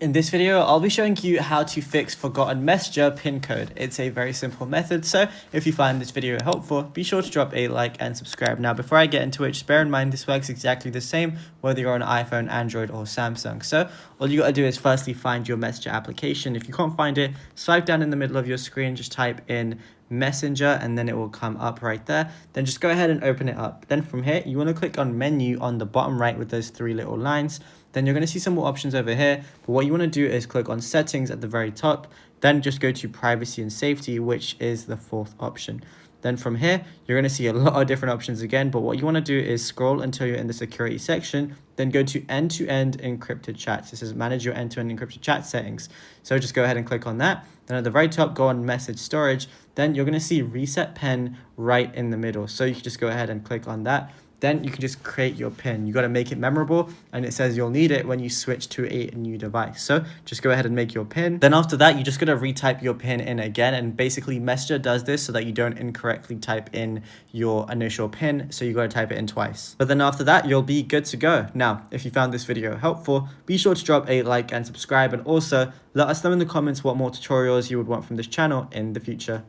In this video, I'll be showing you how to fix forgotten Messenger pin code. It's a very simple method, so if you find this video helpful, be sure to drop a like and subscribe. Now, before I get into it, just bear in mind this works exactly the same whether you're on iPhone, Android, or Samsung. So all you gotta do is firstly find your Messenger application. If you can't find it, swipe down in the middle of your screen, just type in Messenger and then it will come up right there. Then just go ahead and open it up. Then from here, you want to click on menu on the bottom right with those three little lines. Then you're going to see some more options over here, but what you want to do is click on settings at the very top, then just go to privacy and safety, which is the fourth option. Then from here, you're going to see a lot of different options again, but what you want to do is scroll until you're in the security section, then go to end-to-end encrypted chats. This is manage your end-to-end encrypted chat settings. So just go ahead and click on that. Then at the very top, go on message storage. Then you're going to see reset pin right in the middle. So you can just go ahead and click on that. Then you can just create your pin. You got to make it memorable, and it says you'll need it when you switch to a new device. So just go ahead and make your pin. Then after that, you just got to retype your pin in again, and basically Messenger does this so that you don't incorrectly type in your initial pin, so you got to type it in twice. But then after that, you'll be good to go. Now, if you found this video helpful, be sure to drop a like and subscribe, and also let us know in the comments what more tutorials you would want from this channel in the future.